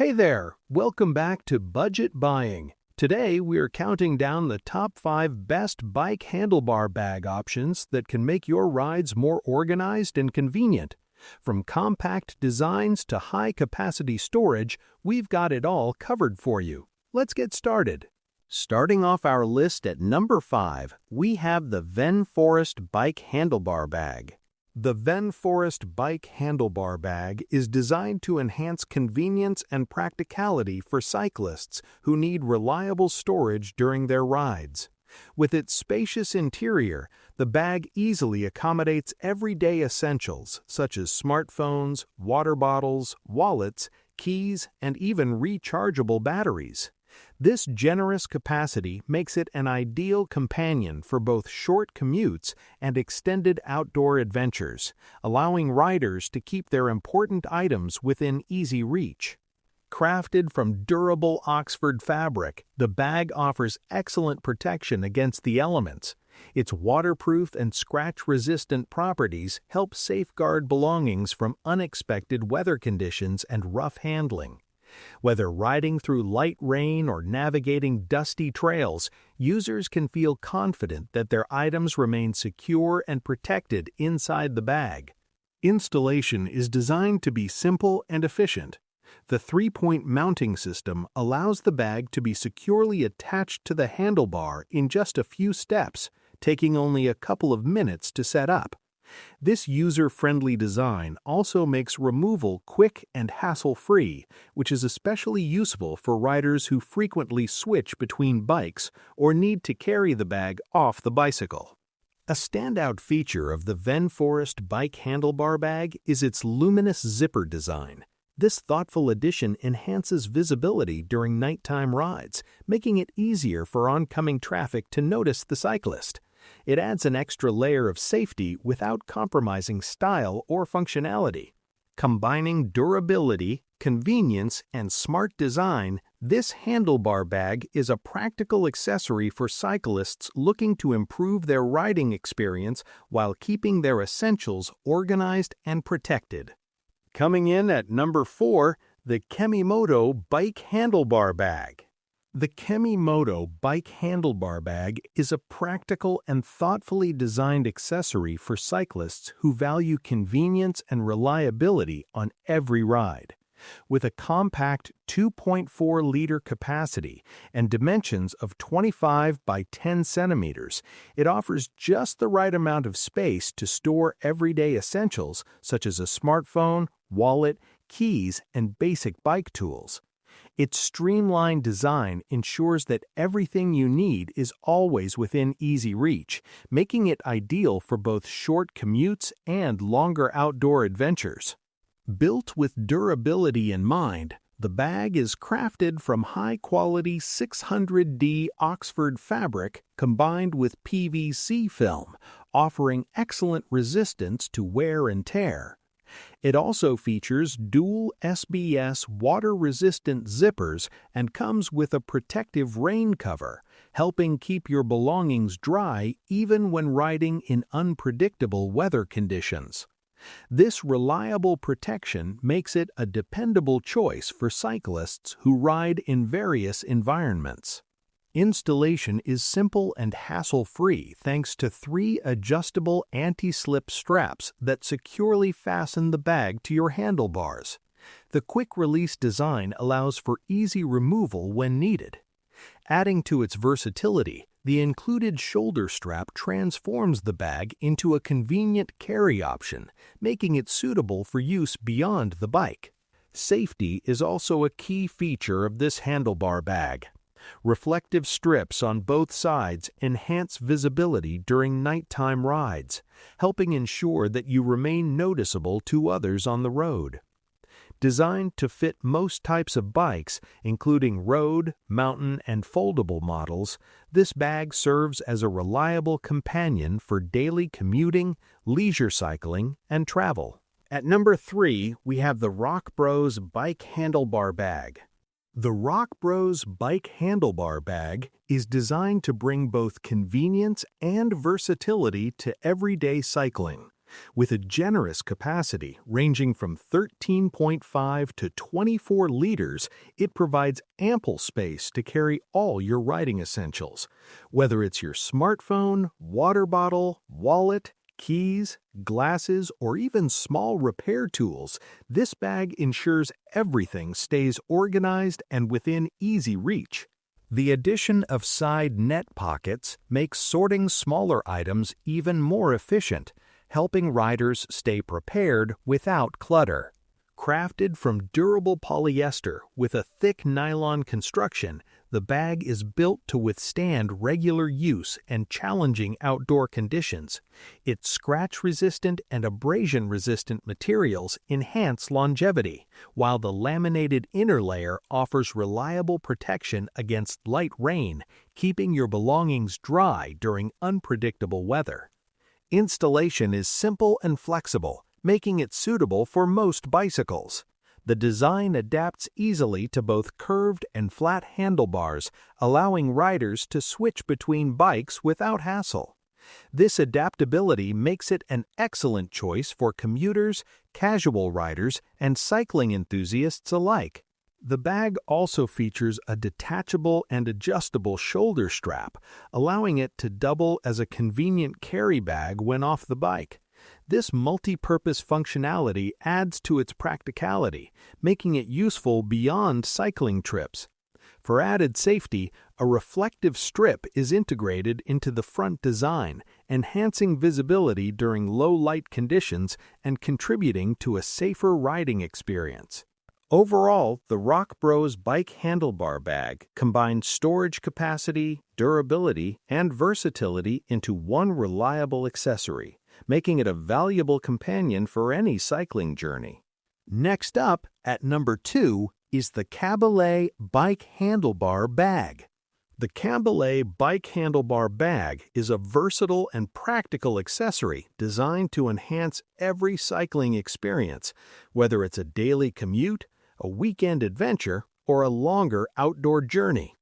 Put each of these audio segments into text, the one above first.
Hey there, welcome back to Budget Buying. Today we are counting down the top 5 best bike handlebar bag options that can make your rides more organized and convenient. From compact designs to high-capacity storage, we've got it all covered for you. Let's get started. Starting off our list at number 5, we have the Venforest Bike Handlebar Bag. The Venforest Bike Handlebar Bag is designed to enhance convenience and practicality for cyclists who need reliable storage during their rides. With its spacious interior, the bag easily accommodates everyday essentials such as smartphones, water bottles, wallets, keys, and even rechargeable batteries. This generous capacity makes it an ideal companion for both short commutes and extended outdoor adventures, allowing riders to keep their important items within easy reach. Crafted from durable Oxford fabric, the bag offers excellent protection against the elements. Its waterproof and scratch-resistant properties help safeguard belongings from unexpected weather conditions and rough handling. Whether riding through light rain or navigating dusty trails, users can feel confident that their items remain secure and protected inside the bag. Installation is designed to be simple and efficient. The 3-point mounting system allows the bag to be securely attached to the handlebar in just a few steps, taking only a couple of minutes to set up. This user-friendly design also makes removal quick and hassle-free, which is especially useful for riders who frequently switch between bikes or need to carry the bag off the bicycle. A standout feature of the Venforest Bike Handlebar Bag is its luminous zipper design. This thoughtful addition enhances visibility during nighttime rides, making it easier for oncoming traffic to notice the cyclist. It adds an extra layer of safety without compromising style or functionality. Combining durability, convenience, and smart design, this handlebar bag is a practical accessory for cyclists looking to improve their riding experience while keeping their essentials organized and protected. Coming in at number 4, the Kemimoto Bike Handlebar Bag. The Kemimoto Bike Handlebar Bag is a practical and thoughtfully designed accessory for cyclists who value convenience and reliability on every ride. With a compact 2.4-liter capacity and dimensions of 25 by 10 centimeters, it offers just the right amount of space to store everyday essentials such as a smartphone, wallet, keys, and basic bike tools. Its streamlined design ensures that everything you need is always within easy reach, making it ideal for both short commutes and longer outdoor adventures. Built with durability in mind, the bag is crafted from high-quality 600D Oxford fabric combined with PVC film, offering excellent resistance to wear and tear. It also features dual SBS water-resistant zippers and comes with a protective rain cover, helping keep your belongings dry even when riding in unpredictable weather conditions. This reliable protection makes it a dependable choice for cyclists who ride in various environments. Installation is simple and hassle-free thanks to 3 adjustable anti-slip straps that securely fasten the bag to your handlebars. The quick-release design allows for easy removal when needed. Adding to its versatility, the included shoulder strap transforms the bag into a convenient carry option, making it suitable for use beyond the bike. Safety is also a key feature of this handlebar bag. Reflective strips on both sides enhance visibility during nighttime rides, helping ensure that you remain noticeable to others on the road. Designed to fit most types of bikes, including road, mountain, and foldable models, this bag serves as a reliable companion for daily commuting, leisure cycling, and travel. At number 3, we have the Rockbros Bike Handlebar Bag. The Rockbros Bike Handlebar Bag is designed to bring both convenience and versatility to everyday cycling. With a generous capacity ranging from 13.5 to 24 liters, it provides ample space to carry all your riding essentials. Whether it's your smartphone, water bottle, wallet, keys, glasses, or even small repair tools, this bag ensures everything stays organized and within easy reach. The addition of side net pockets makes sorting smaller items even more efficient, helping riders stay prepared without clutter. Crafted from durable polyester with a thick nylon construction, the bag is built to withstand regular use and challenging outdoor conditions. Its scratch-resistant and abrasion-resistant materials enhance longevity, while the laminated inner layer offers reliable protection against light rain, keeping your belongings dry during unpredictable weather. Installation is simple and flexible, making it suitable for most bicycles. The design adapts easily to both curved and flat handlebars, allowing riders to switch between bikes without hassle. This adaptability makes it an excellent choice for commuters, casual riders, and cycling enthusiasts alike. The bag also features a detachable and adjustable shoulder strap, allowing it to double as a convenient carry bag when off the bike. This multi-purpose functionality adds to its practicality, making it useful beyond cycling trips. For added safety, a reflective strip is integrated into the front design, enhancing visibility during low-light conditions and contributing to a safer riding experience. Overall, the Rockbros Bike Handlebar Bag combines storage capacity, durability, and versatility into one reliable accessory, making it a valuable companion for any cycling journey. Next up, at number 2, is the Cabalay Bike Handlebar Bag. The Cabalay Bike Handlebar Bag is a versatile and practical accessory designed to enhance every cycling experience, whether it's a daily commute, a weekend adventure, or a longer outdoor journey.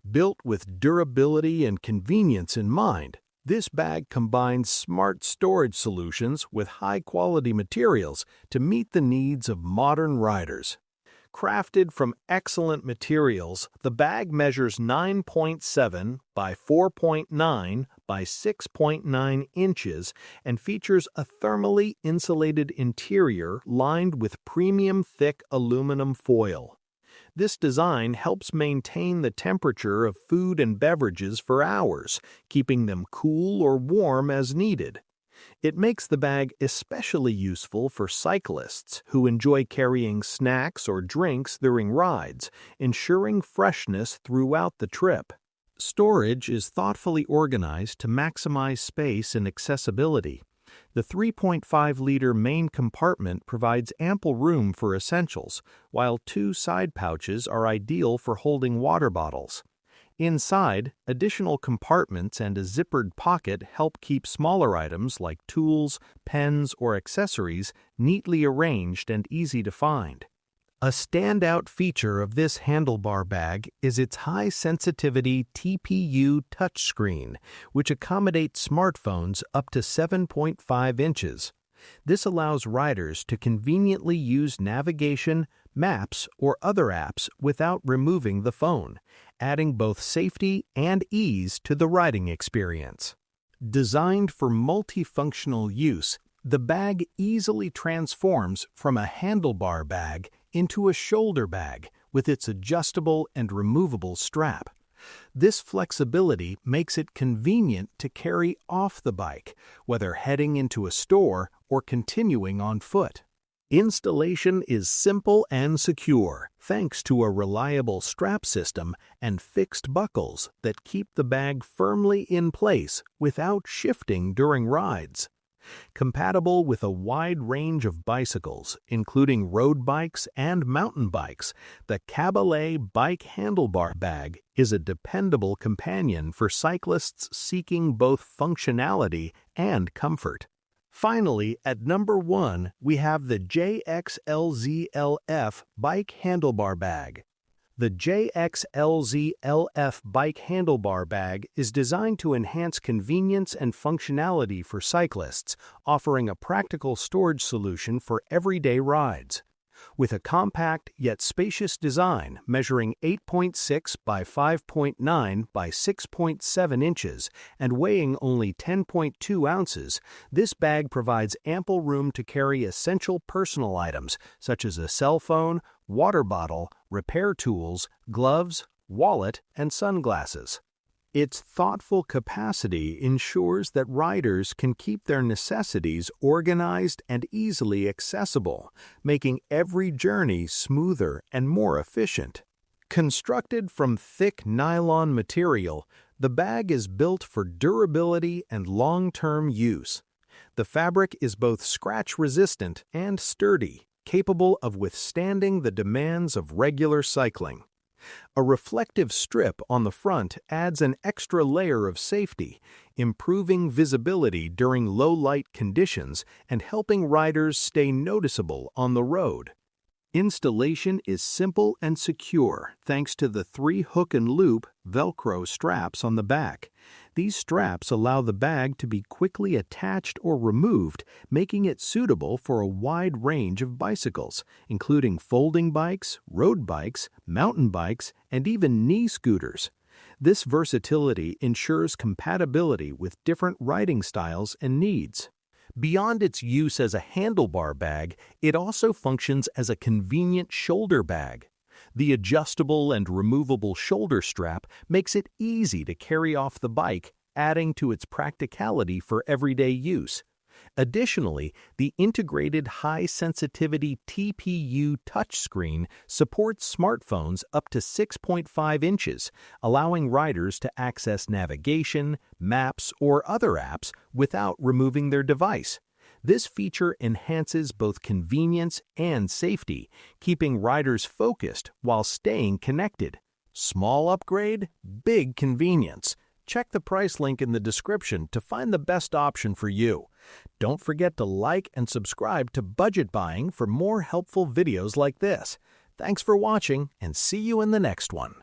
Built with durability and convenience in mind, this bag combines smart storage solutions with high-quality materials to meet the needs of modern riders. Crafted from excellent materials, the bag measures 9.7 by 4.9 by 6.9 inches and features a thermally insulated interior lined with premium thick aluminum foil. This design helps maintain the temperature of food and beverages for hours, keeping them cool or warm as needed. It makes the bag especially useful for cyclists who enjoy carrying snacks or drinks during rides, ensuring freshness throughout the trip. Storage is thoughtfully organized to maximize space and accessibility. The 3.5-liter main compartment provides ample room for essentials, while 2 side pouches are ideal for holding water bottles. Inside, additional compartments and a zippered pocket help keep smaller items like tools, pens, or accessories neatly arranged and easy to find. A standout feature of this handlebar bag is its high-sensitivity TPU touchscreen, which accommodates smartphones up to 7.5 inches. This allows riders to conveniently use navigation, maps, or other apps without removing the phone, adding both safety and ease to the riding experience. Designed for multifunctional use, the bag easily transforms from a handlebar bag into a shoulder bag with its adjustable and removable strap. This flexibility makes it convenient to carry off the bike, whether heading into a store or continuing on foot. Installation is simple and secure, thanks to a reliable strap system and fixed buckles that keep the bag firmly in place without shifting during rides. Compatible with a wide range of bicycles, including road bikes and mountain bikes, the Cabalay Bike Handlebar Bag is a dependable companion for cyclists seeking both functionality and comfort. Finally, at number 1, we have the Jxlhzlf Bike Handlebar Bag. The Jxlhzlf bike handlebar bag is designed to enhance convenience and functionality for cyclists, offering a practical storage solution for everyday rides. With a compact yet spacious design measuring 8.6 by 5.9 by 6.7 inches and weighing only 10.2 ounces, this bag provides ample room to carry essential personal items such as a cell phone, water bottle, repair tools, gloves, wallet, and sunglasses. Its thoughtful capacity ensures that riders can keep their necessities organized and easily accessible, making every journey smoother and more efficient. Constructed from thick nylon material, the bag is built for durability and long-term use. The fabric is both scratch-resistant and sturdy, capable of withstanding the demands of regular cycling. A reflective strip on the front adds an extra layer of safety, improving visibility during low-light conditions and helping riders stay noticeable on the road. Installation is simple and secure thanks to the 3 hook-and-loop Velcro straps on the back. These straps allow the bag to be quickly attached or removed, making it suitable for a wide range of bicycles, including folding bikes, road bikes, mountain bikes, and even knee scooters. This versatility ensures compatibility with different riding styles and needs. Beyond its use as a handlebar bag, it also functions as a convenient shoulder bag. The adjustable and removable shoulder strap makes it easy to carry off the bike, adding to its practicality for everyday use. Additionally, the integrated high-sensitivity TPU touchscreen supports smartphones up to 6.5 inches, allowing riders to access navigation, maps, or other apps without removing their device. This feature enhances both convenience and safety, keeping riders focused while staying connected. Small upgrade, big convenience. Check the price link in the description to find the best option for you. Don't forget to like and subscribe to Budget Buying for more helpful videos like this. Thanks for watching, and see you in the next one.